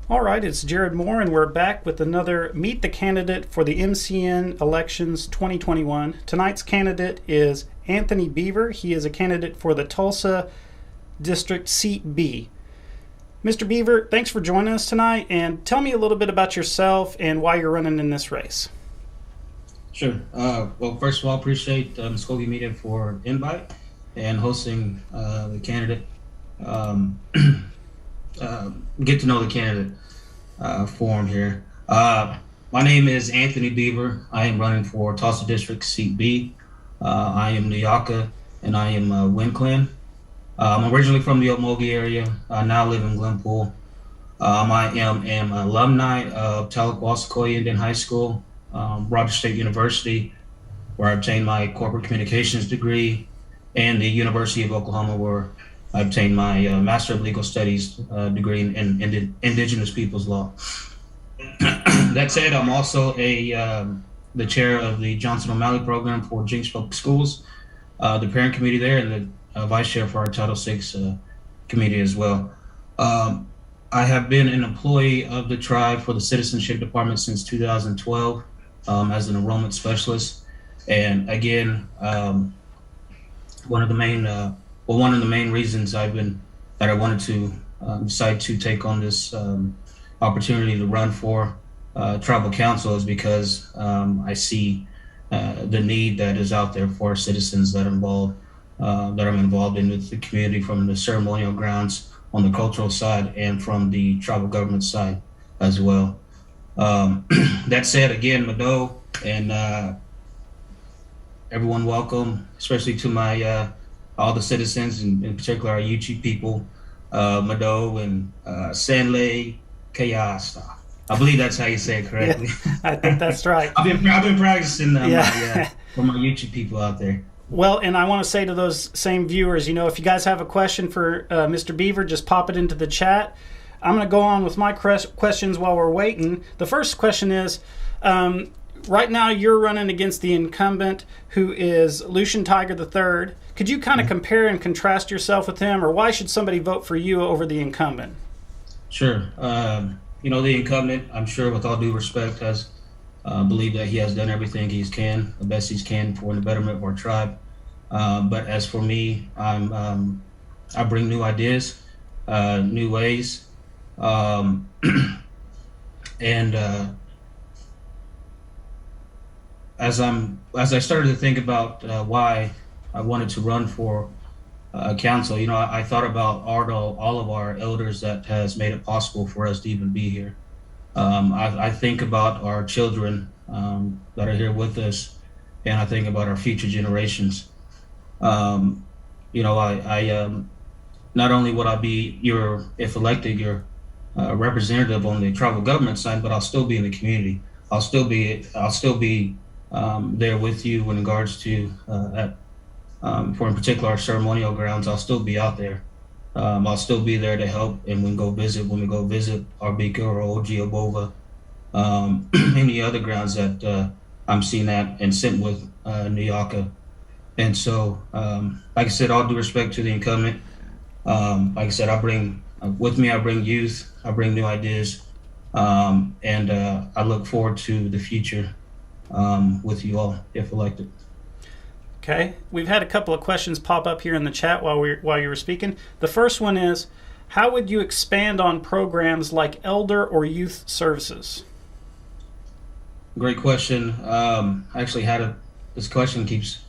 All right, it's Jared Moore, and we're back with another Meet the Candidate for the MCN Elections 2021. Tonight's candidate is Anthony Beaver. He is a candidate for the Tulsa District Seat B. Mr. Beaver, thanks for joining us tonight, and tell me a little bit about yourself and why you're running in this race. Sure. Well, first of all, appreciate Mvskoke Media for the invite and hosting the candidate. Get to know the candidate forum here. My name is Anthony Beaver. I am running for Tulsa District Seat B. I am New Yorker and I am WinClan. I'm originally from the Okmulgee area. I now live in Glenpool. I am an alumni of Tahlequah Indian High School, Rogers State University, where I obtained my corporate communications degree, and the University of Oklahoma, where I obtained my Master of Legal Studies degree in Indigenous Peoples Law. That said, I'm also the chair of the Johnson O'Malley program for Jinx Public Schools, the parent committee there, and the vice chair for our Title VI committee as well. I have been an employee of the tribe for the Citizenship Department since 2012 as an enrollment specialist. And again, one of the main reasons that I wanted to decide to take on this opportunity to run for tribal council is because I see the need that is out there for citizens that I'm involved in with the community, from the ceremonial grounds on the cultural side and from the tribal government side as well. That said, again, Mado and everyone, welcome, especially to my all the citizens, and in particular our Yuchi people, Mado and Sanley Kayasta. I believe that's how you say it correctly. Yeah, I think that's right. I've been practicing for my Yuchi people out there. Well, and I want to say to those same viewers, if you guys have a question for Mr. Beaver, just pop it into the chat. I'm going to go on with my questions while we're waiting. The first question is, right now you're running against the incumbent, who is Lucian Tiger III. Could you kind of compare and contrast yourself with him, or why should somebody vote for you over the incumbent? Sure. The incumbent, I'm sure with all due respect, has believe that he has done everything the best he can for the betterment of our tribe. But as for me, I bring new ideas, new ways, and as I started to think about why I wanted to run for council, I thought about all of our elders that has made it possible for us to even be here. I think about our children that are here with us, and I think about our future generations. I not only would I be if elected, your representative on the tribal government side, but I'll still be in the community. I'll still be there with you in regards to for in particular our ceremonial grounds. I'll still be out there. I'll still be there to help, and when we go visit our Bika or Ogiobova, any other grounds that I'm seen at and sent with New Yorker. And so, like I said, all due respect to the incumbent, like I said, I bring youth, I bring new ideas, and I look forward to the future with you all if elected. Okay, we've had a couple of questions pop up here in the chat while you were speaking. The first one is, how would you expand on programs like elder or youth services? Great question. Actually, this question keeps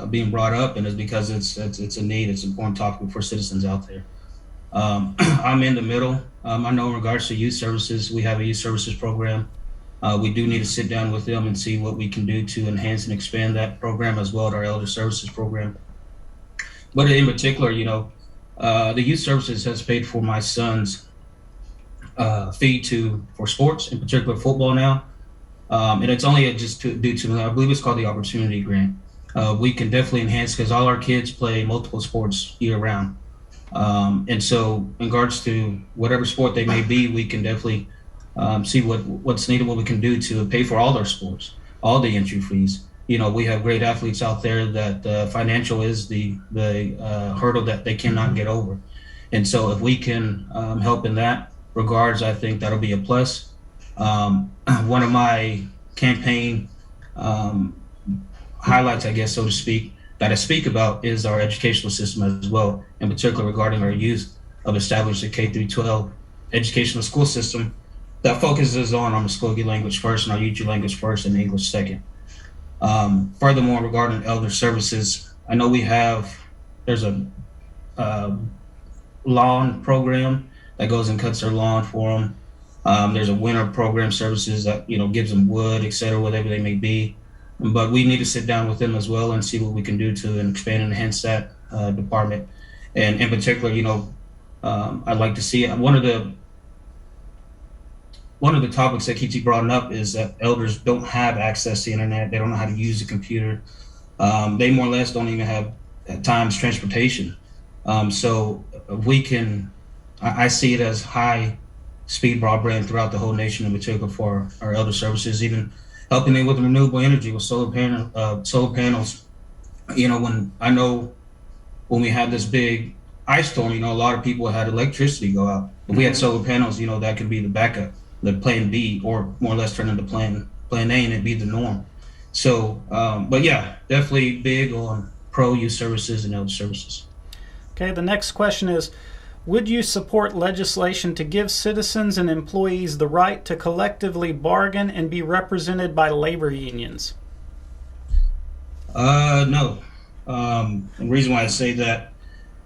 being brought up, and it's because it's a need. It's an important topic for citizens out there. I'm in the middle. I know in regards to youth services, we have a youth services program. We do need to sit down with them and see what we can do to enhance and expand that program, as well as our elder services program. But in particular, the youth services has paid for my son's fee for sports, in particular football now. And it's only due to, I believe it's called the Opportunity Grant. We can definitely enhance, because all our kids play multiple sports year round. And so in regards to whatever sport they may be, we can definitely see what's needed, what we can do to pay for all their sports, all the entry fees. We have great athletes out there that financial is the hurdle that they cannot get over. And so if we can help in that, regards, I think that'll be a plus. One of my campaign highlights, I guess, so to speak, that I speak about is our educational system as well, in particular regarding our youth, of establishing a K through 12 educational school system that focuses on our Mvskoke language first and our Yuchi language first and English second. Furthermore, regarding elder services, I know there's a lawn program that goes and cuts their lawn for them. There's a winter program services that, gives them wood, et cetera, whatever they may be. But we need to sit down with them as well and see what we can do to expand and enhance that department. And in particular, I'd like to see one of the topics that keeps brought up is that elders don't have access to the internet. They don't know how to use a computer. They more or less don't even have at times transportation. So we can, I see it as high speed broadband throughout the whole nation, in particular for our elder services, even helping them with renewable energy with solar panels. When we had this big ice storm, a lot of people had electricity go out. If we had solar panels, that could be the backup, the plan B, or more or less turn into plan A, and it'd be the norm. So, but yeah, definitely big on pro youth services and elder services. Okay, the next question is, would you support legislation to give citizens and employees the right to collectively bargain and be represented by labor unions? No. The reason why I say that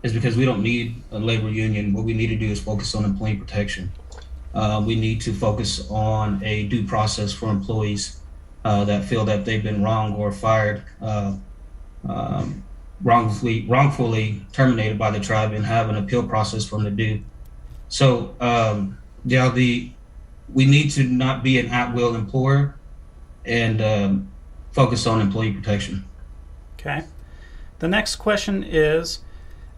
is because we don't need a labor union. What we need to do is focus on employee protection. We need to focus on a due process for employees that feel that they've been wrong or fired, wrongfully terminated by the tribe, and have an appeal process for them to do. So, we need to not be an at-will employer and focus on employee protection. Okay. The next question is,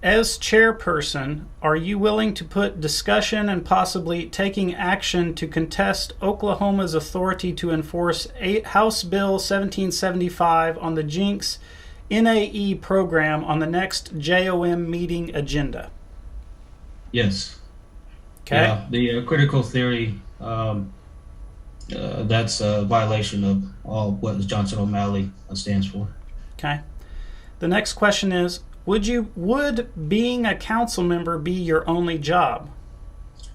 as chairperson, are you willing to put discussion and possibly taking action to contest Oklahoma's authority to enforce House Bill 1775 on the Jinx NAE program on the next JOM meeting agenda? Yes. Okay. Yeah, the critical theory, that's a violation of all what Johnson O'Malley stands for. Okay. The next question is, would being a council member be your only job?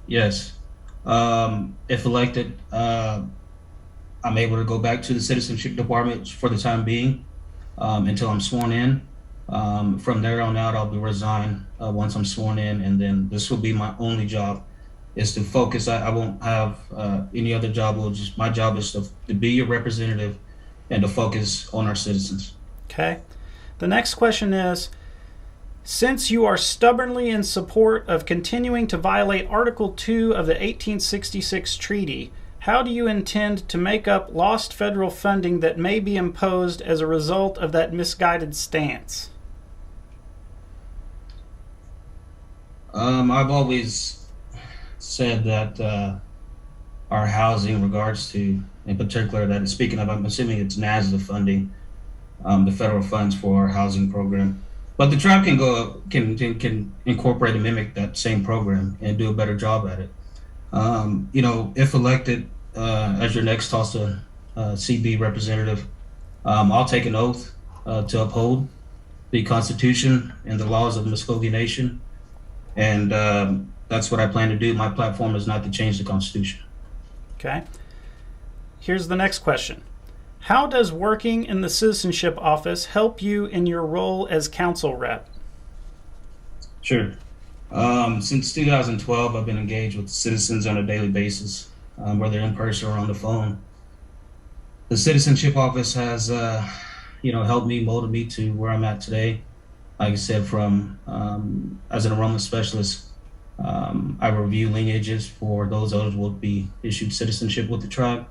Yes. If elected, I'm able to go back to the citizenship department for the time being until I'm sworn in. From there on out, I'll be resigned once I'm sworn in, and then this will be my only job, is to focus. I won't have any other job. My job is to be your representative and to focus on our citizens. Okay. The next question is, since you are stubbornly in support of continuing to violate Article 2 of the 1866 treaty, how do you intend to make up lost federal funding that may be imposed as a result of that misguided stance? I've always said that our housing, in regards to, in particular, that is speaking of, I'm assuming it's NASDA funding, the federal funds for our housing program. But the tribe can incorporate and mimic that same program and do a better job at it. If elected as your next Tulsa CB representative, I'll take an oath to uphold the Constitution and the laws of the Mvskoke Nation, and that's what I plan to do. My platform is not to change the Constitution. Okay. Here's the next question. How does working in the citizenship office help you in your role as council rep? Sure. Since 2012, I've been engaged with citizens on a daily basis, whether in person or on the phone. The citizenship office has, helped me, molded me to where I'm at today. Like I said, from as an enrollment specialist, I review lineages for those eligible to be issued citizenship with the tribe.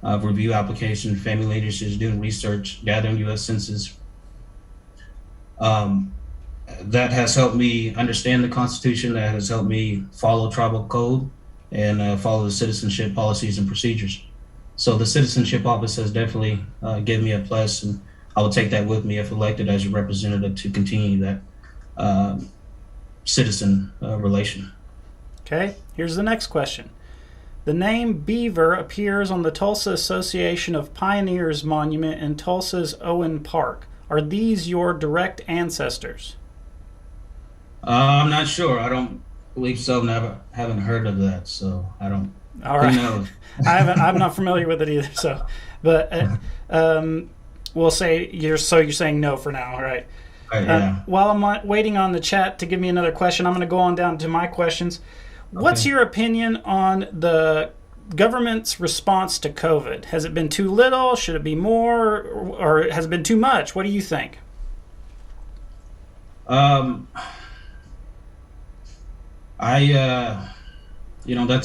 Review applications, family lineages, doing research, gathering U.S. Census. That has helped me understand the Constitution. That has helped me follow tribal code and follow the citizenship policies and procedures. So the citizenship office has definitely given me a plus, and I will take that with me if elected as your representative to continue that citizen relation. Okay, here's the next question. The name Beaver appears on the Tulsa Association of Pioneers Monument in Tulsa's Owen Park. Are these your direct ancestors? I'm not sure. I don't believe so. Never haven't heard of that, so I don't. All right. Who knows? I'm not familiar with it either. So, but we'll say you're saying no for now. All right. Yeah. While I'm waiting on the chat to give me another question, I'm going to go on down to my questions. What's your opinion on the government's response to COVID? Has it been too little? Should it be more? Or has it been too much? What do you think? That's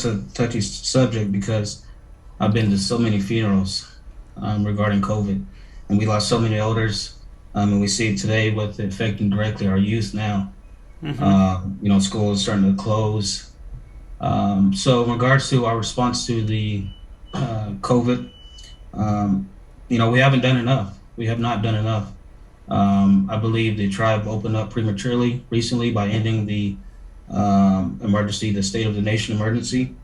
a touchy subject because I've been to so many funerals regarding COVID, and we lost so many elders, and we see it today with it affecting directly our youth now. Mm-hmm. School is starting to close. So in regards to our response to the COVID, we haven't done enough. We have not done enough. I believe the tribe opened up prematurely recently by ending the the state of the nation emergency.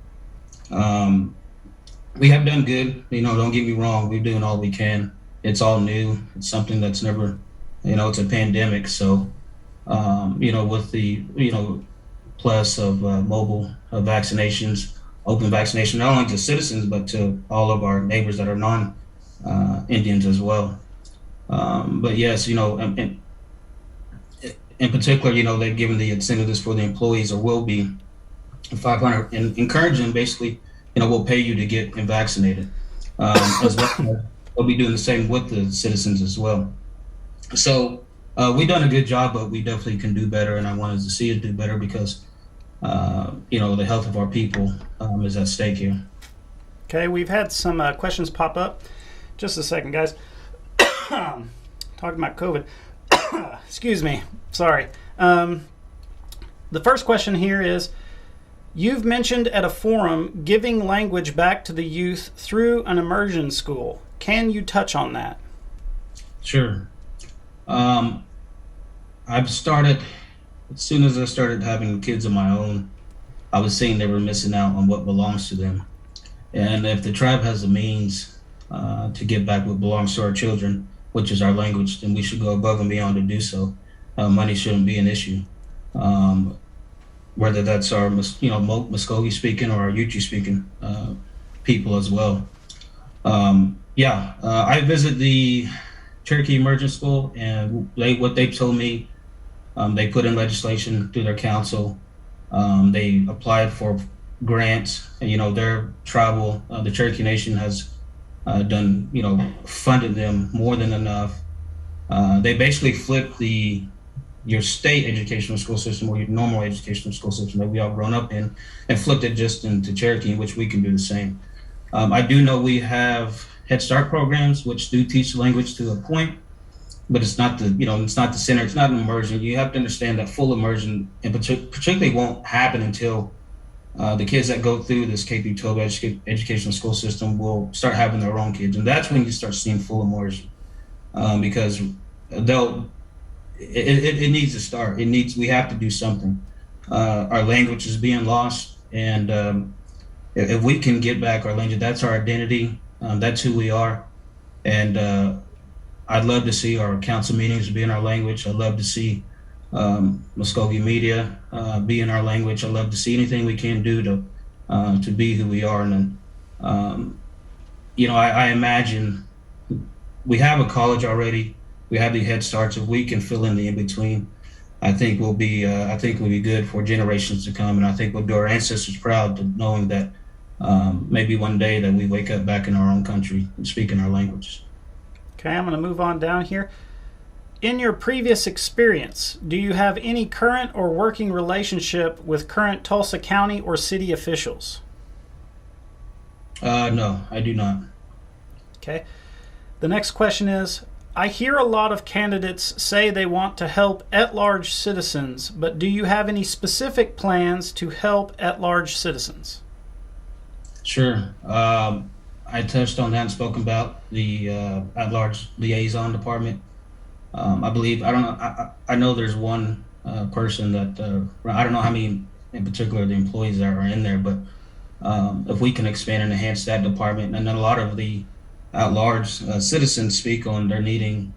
We have done good. Don't get me wrong. We're doing all we can. It's all new. It's something that's never, it's a pandemic. So, with the, plus of mobile vaccinations, open vaccination, not only to citizens, but to all of our neighbors that are non-Indians as well. But yes, in particular, they've given the incentives for the employees, or will be $500, and encouraging basically, we'll pay you to get vaccinated. As well, we'll be doing the same with the citizens as well. So we've done a good job, but we definitely can do better, and I wanted to see it do better because, the health of our people is at stake here. Okay, we've had some questions pop up. Just a second, guys. Talking about COVID. Excuse me. Sorry. The first question here is, you've mentioned at a forum giving language back to the youth through an immersion school. Can you touch on that? Sure. I've started, as soon as I started having kids of my own, I was seeing they were missing out on what belongs to them. And if the tribe has the means to give back what belongs to our children, which is our language, then we should go above and beyond to do so. Money shouldn't be an issue. Whether that's our, Mvskoke speaking or our Yuchi speaking people as well. I visit the Cherokee Emergent School, and what they've told me, they put in legislation through their council. They applied for grants, and their tribal, the Cherokee Nation has funded them more than enough. They basically flipped your state educational school system, or your normal educational school system that we all grown up in, and flipped it just into Cherokee, which we can do the same. I do know we have Head Start programs which do teach the language to a point, but it's not it's not the center. It's not an immersion. You have to understand that full immersion, and particularly won't happen until the kids that go through this K-12 educational school system will start having their own kids, and that's when you start seeing full immersion, because it needs to start. We have to do something. Our language is being lost, and if we can get back our language, that's our identity. That's who we are, and I'd love to see our council meetings be in our language. I'd love to see Mvskoke Media be in our language. I'd love to see anything we can do to be who we are. And I imagine we have a college already. We have the Head Starts. If we can fill in the in-between, I think we'll be good for generations to come. And I think we'll do our ancestors proud to knowing that maybe one day that we wake up back in our own country and speaking our languages. Okay, I'm going to move on down here. In your previous experience, do you have any current or working relationship with current Tulsa County or city officials? No, I do not. Okay. The next question is, I hear a lot of candidates say they want to help at-large citizens, but do you have any specific plans to help at-large citizens? Sure. I touched on that and spoken about the at-large liaison department. I believe, I don't know, I know there's one person that, I don't know how many in particular the employees that are in there. But if we can expand and enhance that department, and then a lot of the at-large citizens speak on their needing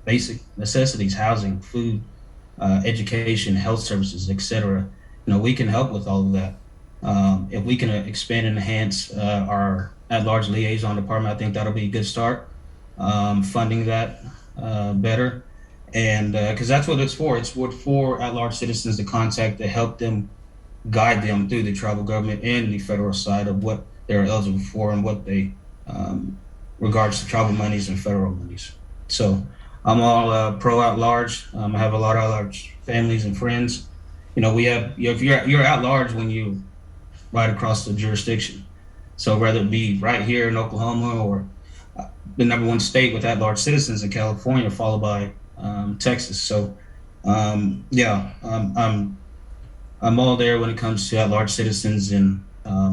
basic necessities, housing, food, education, health services, etc. We can help with all of that. If we can expand and enhance our at-large liaison department, I think that'll be a good start. Funding that better, and because that's what it's for. It's for at-large citizens to contact to help them, guide them through the tribal government and the federal side of what they're eligible for and what they regards to tribal monies and federal monies. So I'm all pro at-large. I have a lot of at-large families and friends. We have, if you're at-large when you ride across the jurisdiction. So whether it be right here in Oklahoma or the #1 state with at-large citizens in California, followed by Texas. So I'm all there when it comes to at-large citizens and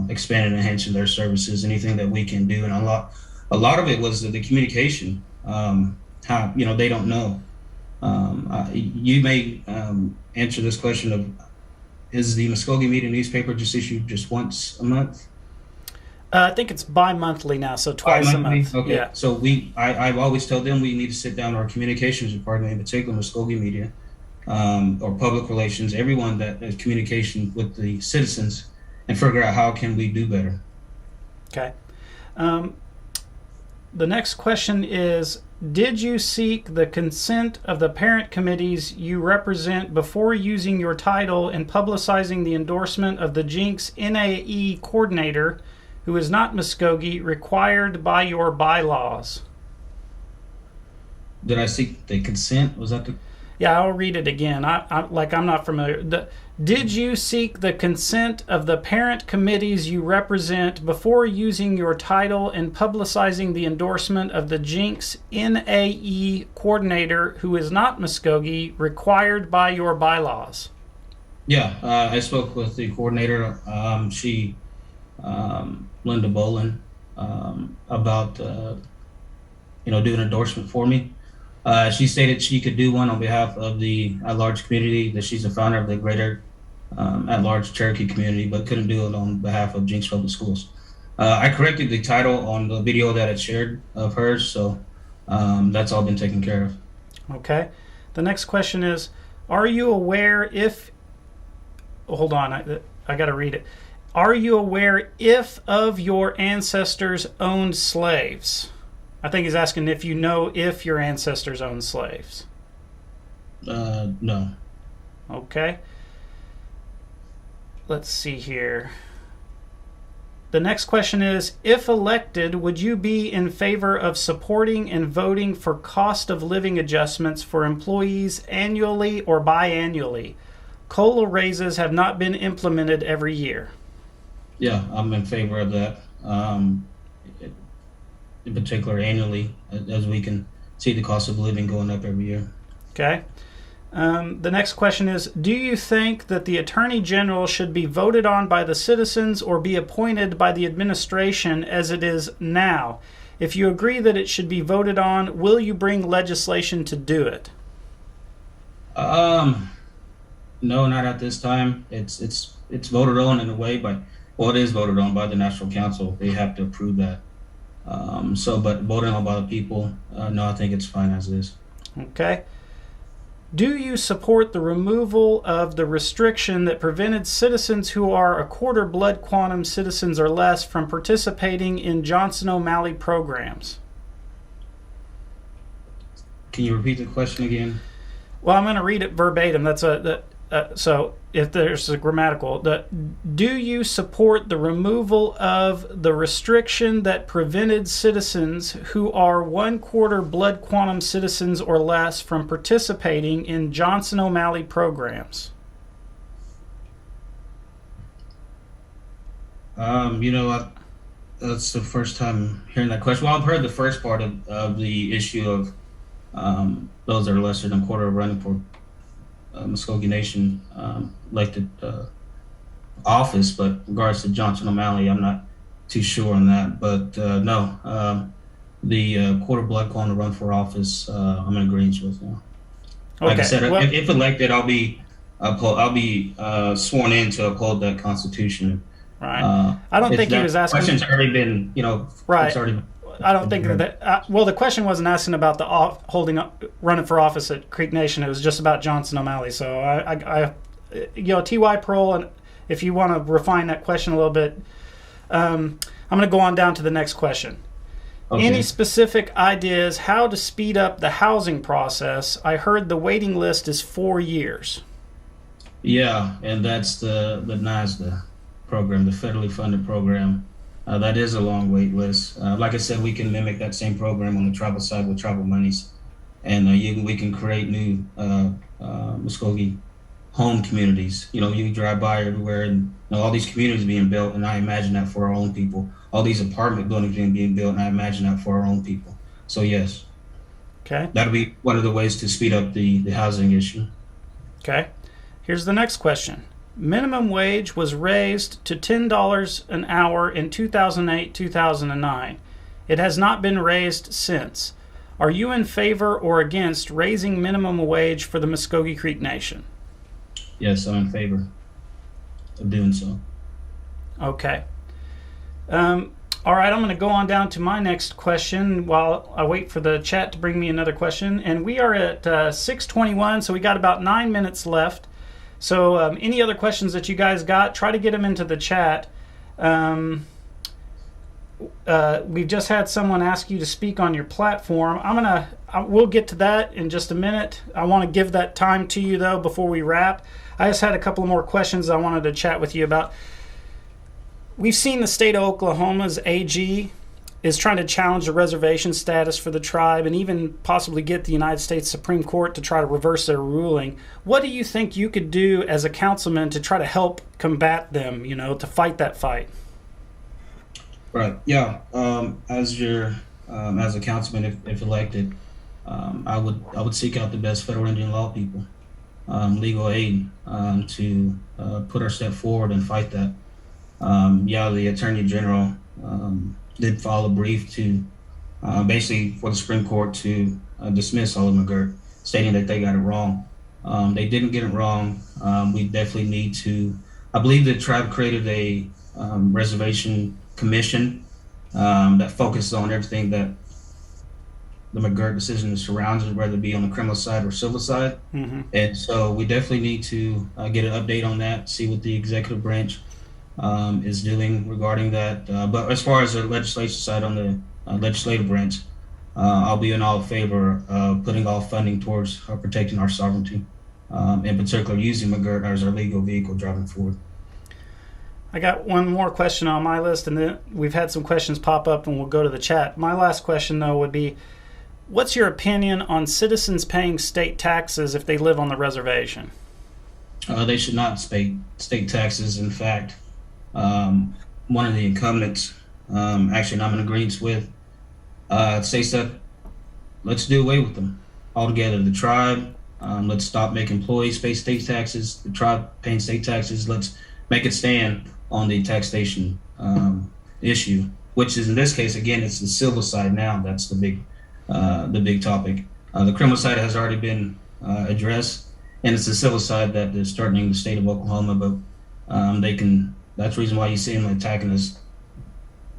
expanding and enhancing their services. Anything that we can do, and a lot of it was the communication. How they don't know. You may answer this question of, is the Mvskoke Media newspaper just issued just once a month? I think it's bi-monthly now, so twice a month. Okay. Yeah. So I've always told them we need to sit down our communications department, in particular Mvskoke Media, or public relations, everyone that has communication with the citizens, and figure out how can we do better. Okay. The next question is, did you seek the consent of the parent committees you represent before using your title and publicizing the endorsement of the Jinx NAE coordinator, who is not Mvskoke, required by your bylaws? Did I seek the consent? Was that the... Yeah, I'll read it again. I'm not familiar. Did you seek the consent of the parent committees you represent before using your title and publicizing the endorsement of the Jinx NAE coordinator, who is not Mvskoke, required by your bylaws? Yeah, I spoke with the coordinator. She, Linda Bolin, about doing an endorsement for me. She stated she could do one on behalf of the at-large community, that she's the founder of the greater at-large Cherokee community, but couldn't do it on behalf of Jinx Public Schools. I corrected the title on the video that I shared of hers, so that's all been taken care of. Okay. The next question is, are you aware if... Hold on, I got to read it. Are you aware if of your ancestors owned slaves? I think he's asking if you know if your ancestors owned slaves. No. Okay. Let's see here. The next question is, if elected, would you be in favor of supporting and voting for cost of living adjustments for employees annually or biannually? COLA raises have not been implemented every year. Yeah, I'm in favor of that. In particular, annually, as we can see the cost of living going up every year. Okay. The next question is, do you think that the Attorney General should be voted on by the citizens or be appointed by the administration as it is now? If you agree that it should be voted on, will you bring legislation to do it? No, not at this time. It's voted on in a way, but it is voted on by the National Council. They have to approve that. But voting on by the people, no, I think it's fine as is. Okay. Do you support the removal of the restriction that prevented citizens who are a quarter blood quantum citizens or less from participating in Johnson O'Malley programs? Can you repeat the question again? Well, I'm going to read it verbatim. So if there's a grammatical, do you support the removal of the restriction that prevented citizens who are 1/4 blood quantum citizens or less from participating in Johnson O'Malley programs? That's the first time hearing that question. Well, I've heard the first part of the issue of those that are lesser than quarter running for Mvskoke Nation elected office, but in regards to Johnson O'Malley, I'm not too sure on that. But no, the quarter blood quantum to run for office, I'm in agreement with. Like I said, if elected, I'll be I'll be sworn in to uphold that Constitution. Right. I don't think he was asking. Question's already been, right. It's already been, I don't think that. Well, the question wasn't asking about the running for office at Creek Nation. It was just about Johnson O'Malley. So T.Y. Pearl, and if you want to refine that question a little bit, I'm going to go on down to the next question. Okay. Any specific ideas how to speed up the housing process? I heard the waiting list is 4 years. Yeah, and that's the NASDA program, the federally funded program. That is a long wait list. Like I said, we can mimic that same program on the tribal side with tribal monies, and we can create new Mvskoke home communities. You can drive by everywhere, and all these communities being built, and I imagine that for our own people. All these apartment buildings being built, and I imagine that for our own people. So yes, okay, that'll be one of the ways to speed up the housing issue. Okay, here's the next question. Minimum wage was raised to $10 an hour in 2008-2009. It has not been raised since. Are you in favor or against raising minimum wage for the Mvskoke Creek Nation? Yes, I'm in favor of doing so. Okay. All right, I'm going to go on down to my next question while I wait for the chat to bring me another question. And we are at 6:21, so we got about 9 minutes left. So any other questions that you guys got, try to get them into the chat. We've just had someone ask you to speak on your platform. We'll get to that in just a minute. I want to give that time to you, though, before we wrap. I just had a couple more questions I wanted to chat with you about. We've seen the state of Oklahoma's AG is trying to challenge the reservation status for the tribe and even possibly get the United States Supreme Court to try to reverse their ruling. What do you think you could do as a councilman to try to help combat them, to fight that fight? Right. Yeah. As a councilman, if elected, I would seek out the best federal Indian law people, legal aid, to put our step forward and fight that. The Attorney General did file a brief to basically for the Supreme Court to dismiss all of McGirt, stating that they got it wrong. They didn't get it wrong. We definitely need to. I believe the tribe created a reservation commission that focuses on everything that the McGirt decision surrounds it, whether it be on the criminal side or civil side. Mm-hmm. And so we definitely need to get an update on that, see what the executive branch is doing regarding that. But as far as the legislation side on the legislative branch, I'll be in all favor of putting all funding towards protecting our sovereignty, in particular using McGirt as our legal vehicle driving forward. I got one more question on my list, and then we've had some questions pop up, and we'll go to the chat. My last question, though, would be, what's your opinion on citizens paying state taxes if they live on the reservation? They should not pay state taxes. In fact, one of the incumbents, actually, and I'm in agreement with, states that let's do away with them altogether. The tribe, let's stop making employees pay state taxes. The tribe paying state taxes, let's make it stand on the taxation issue, which is in this case, again, it's the civil side now. That's the big topic. The criminal side has already been addressed, and it's the civil side that is threatening the state of Oklahoma. But that's the reason why you see them attacking us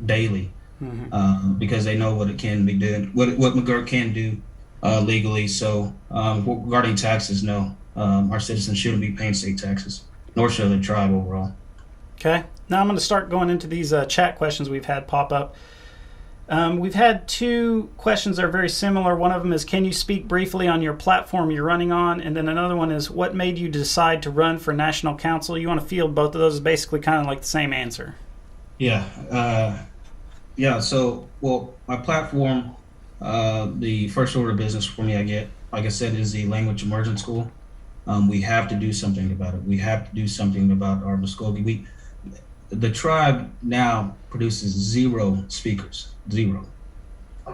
daily, because they know what it can be doing, what McGirt can do legally. So regarding taxes, no, our citizens shouldn't be paying state taxes, nor should the tribe overall. Okay. Now I'm going to start going into these chat questions we've had pop up. We've had two questions that are very similar. One of them is, can you speak briefly on your platform you're running on? And then another one is, what made you decide to run for national council? You want to field both of those, is basically kind of like the same answer. Yeah. So, my platform, the first order of business for me, like I said, is the language immersion school. We have to do something about it. We have to do something about our Mvskoke. The tribe now produces 0 speakers, 0.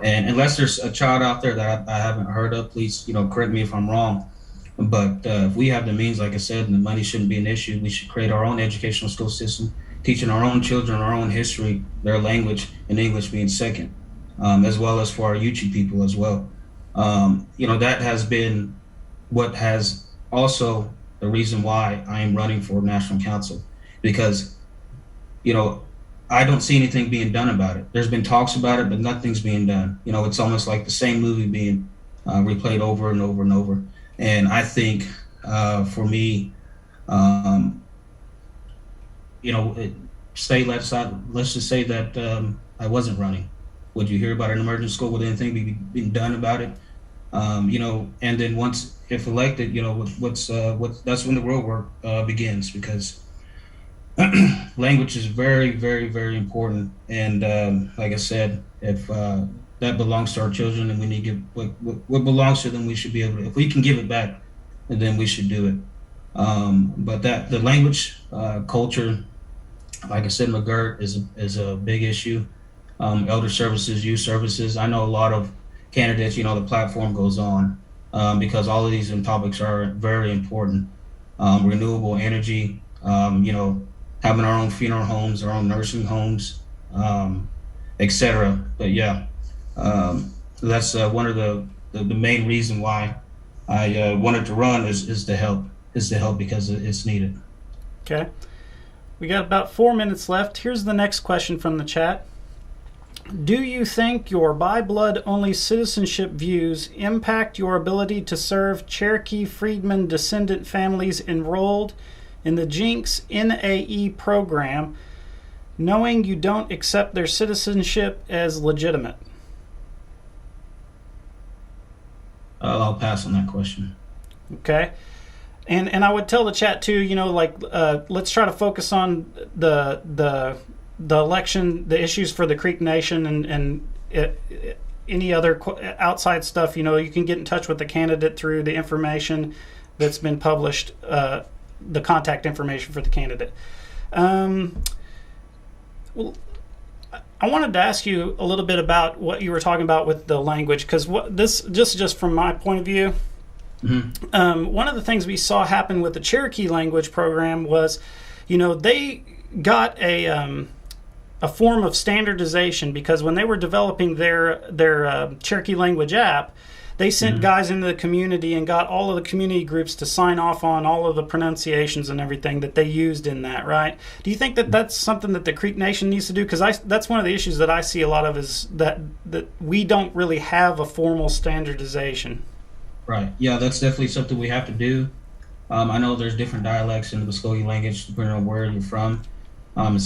And unless there's a child out there that I haven't heard of, please, correct me if I'm wrong. But if we have the means, like I said, and the money shouldn't be an issue, we should create our own educational school system, teaching our own children our own history, their language, and English being second, as well as for our Yuchi people as well. That has been what has also the reason why I am running for national council, because, I don't see anything being done about it. There's been talks about it, but nothing's being done. It's almost like the same movie being replayed over and over and over. And I think for me, let's just say that I wasn't running. Would you hear about an emergency school? Would anything be being done about it? And then once, if elected, that's when the real work begins, because language is very, very, very important. And like I said, if that belongs to our children, and we need to give what belongs to them, we should be able to, if we can give it back, then we should do it. But the language, culture, like I said, McGirt is a big issue. Elder services, youth services. I know a lot of candidates, the platform goes on because all of these topics are very important. Renewable energy, having our own funeral homes, our own nursing homes, etc. But yeah, that's one of the main reason why I wanted to run is to help because it's needed. Okay. We got about 4 minutes left. Here's the next question from the chat. Do you think your by-blood only citizenship views impact your ability to serve Cherokee Freedmen descendant families enrolled in the Jinx NAE program, knowing you don't accept their citizenship as legitimate? I'll pass on that question. Okay. And I would tell the chat too, let's try to focus on the election, the issues for the Creek Nation, and any other outside stuff. You can get in touch with the candidate through the information that's been published, the contact information for the candidate. Well, I wanted to ask you a little bit about what you were talking about with the language, because this just from my point of view. Mm-hmm. One of the things we saw happen with the Cherokee language program was, they got a form of standardization, because when they were developing their Cherokee language app, they sent mm-hmm. guys into the community and got all of the community groups to sign off on all of the pronunciations and everything that they used in that, right? Do you think that that's something that the Creek Nation needs to do? Because that's one of the issues that I see a lot of, is that we don't really have a formal standardization. Right. Yeah, that's definitely something we have to do. I know there's different dialects in the Mvskoke language depending on where you're from. I'm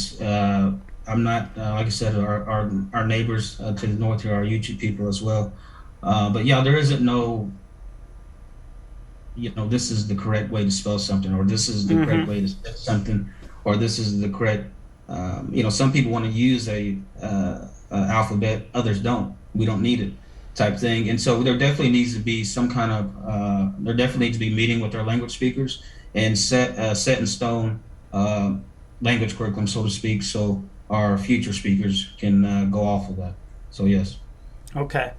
not, like I said, our neighbors to the north here are Yuchi people as well. But yeah, there isn't no, this is the correct way to spell something, or this is the mm-hmm. correct way to spell something, or this is the correct, some people want to use a alphabet, others don't. We don't need it, type thing. And so there definitely needs to be some kind of, there definitely needs to be meeting with our language speakers and set in stone language curriculum, so to speak, so our future speakers can go off of that. So yes. Okay.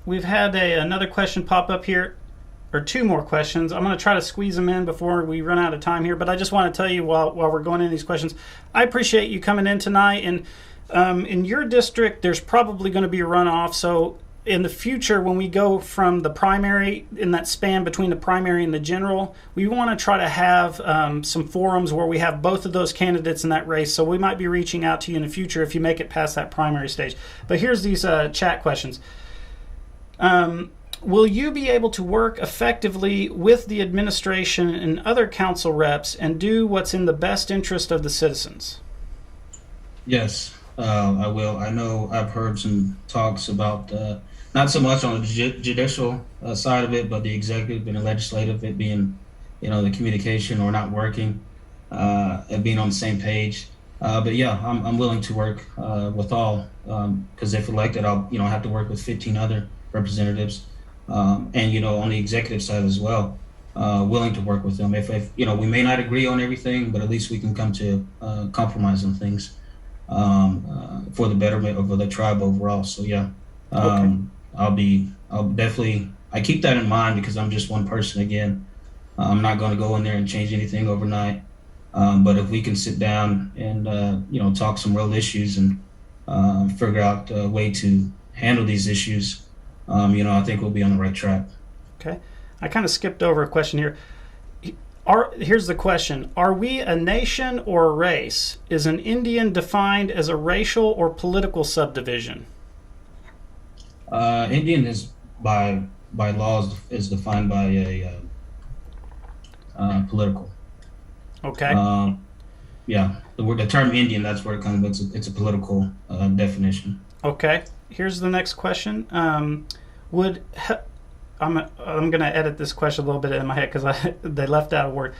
We've had another question pop up here, or two more questions. I'm going to try to squeeze them in before we run out of time here, but I just want to tell you while we're going into these questions, I appreciate you coming in tonight. And in your district, there's probably going to be a runoff. So in the future, when we go from the primary, in that span between the primary and the general, we want to try to have some forums where we have both of those candidates in that race. So we might be reaching out to you in the future if you make it past that primary stage. But here's these chat questions. Will you be able to work effectively with the administration and other council reps and do what's in the best interest of the citizens? Yes, I will. I know I've heard some talks about not so much on the judicial side of it, but the executive and the legislative, it being, the communication or not working, and being on the same page. But yeah, I'm willing to work with all, because if elected, I'll have to work with 15 other representatives, and on the executive side as well, willing to work with them. If we may not agree on everything, but at least we can come to compromise on things for the betterment of the tribe overall. So yeah. Okay. I'll definitely, I keep that in mind, because I'm just one person again. I'm not going to go in there and change anything overnight. But if we can sit down and, talk some real issues and figure out a way to handle these issues, I think we'll be on the right track. Okay. I kind of skipped over a question here. Here's the question. Are we a nation or a race? Is an Indian defined as a racial or political subdivision? Indian is by laws is defined by a political. Okay. Yeah, the term Indian, that's where it comes. It's a political definition. Okay. Here's the next question. I'm going to edit this question a little bit in my head because they left out a word.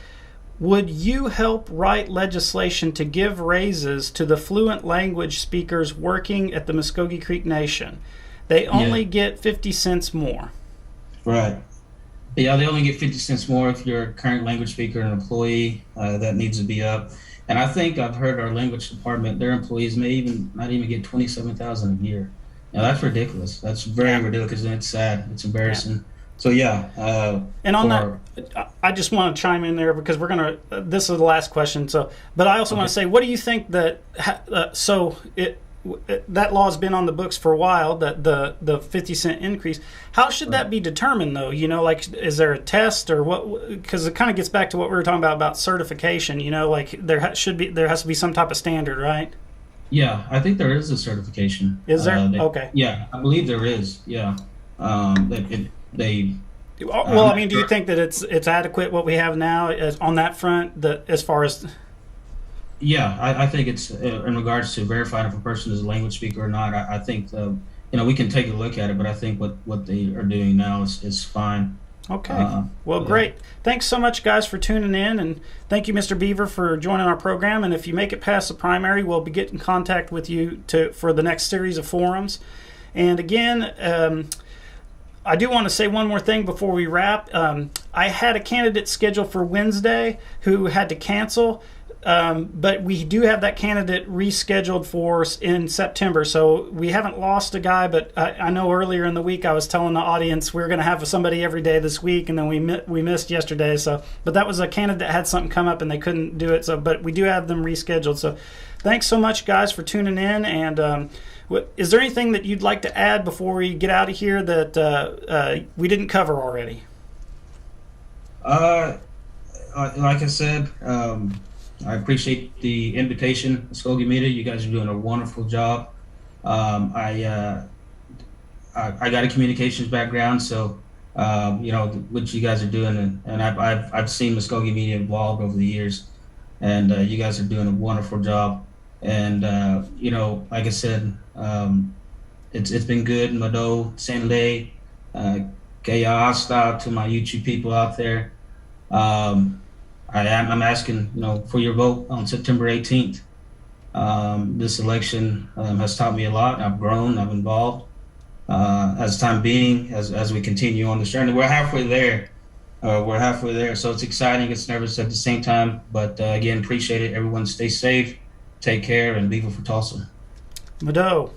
Would you help write legislation to give raises to the fluent language speakers working at the Mvskoke Creek Nation? They only get 50 cents more. Right. Yeah, they only get 50 cents more if you're a current language speaker and employee. That needs to be up. And I think I've heard our language department, their employees may not even get $27,000 a year. Now that's ridiculous. That's very ridiculous, and it's sad. It's embarrassing. Yeah. So and on that, I just want to chime in there because we're gonna. This is the last question. So, but I also want to say, what do you think that? That law has been on the books for a while. That the 50-cent increase. How should that be determined, though? Like, is there a test or what? Because it kind of gets back to what we were talking about certification. Like there has to be some type of standard, right? Yeah, I think there is a certification. Is there? Okay. Yeah, I believe there is. Yeah. Do you think that it's adequate what we have now on that front? As far as. Yeah, I think it's in regards to verifying if a person is a language speaker or not. I think we can take a look at it, but I think what they are doing now is fine. Okay. Great. Thanks so much, guys, for tuning in, and thank you, Mr. Beaver, for joining our program. And if you make it past the primary, we'll be getting in contact with you for the next series of forums. And again, I do want to say one more thing before we wrap. I had a candidate scheduled for Wednesday who had to cancel. But we do have that candidate rescheduled for us in September. So we haven't lost a guy, but I know earlier in the week I was telling the audience we're going to have somebody every day this week, and then we missed yesterday. So, but that was a candidate that had something come up and they couldn't do it. So, but we do have them rescheduled. So thanks so much, guys, for tuning in. And is there anything that you'd like to add before we get out of here that we didn't cover already? Like I said, I appreciate the invitation, Mvskoke Media. You guys are doing a wonderful job. I got a communications background, so what you guys are doing, and I've seen Mvskoke Media evolve over the years, and you guys are doing a wonderful job. And like I said, it's been good. Mado, Sanley, Kaya Asta, to my YouTube people out there. I'm asking, for your vote on September 18th. This election has taught me a lot. I've grown. I've involved. As time being, as we continue on this journey, we're halfway there. So it's exciting. It's nervous at the same time. But again, appreciate it. Everyone, stay safe, take care, and Beaver for Tulsa. Mado.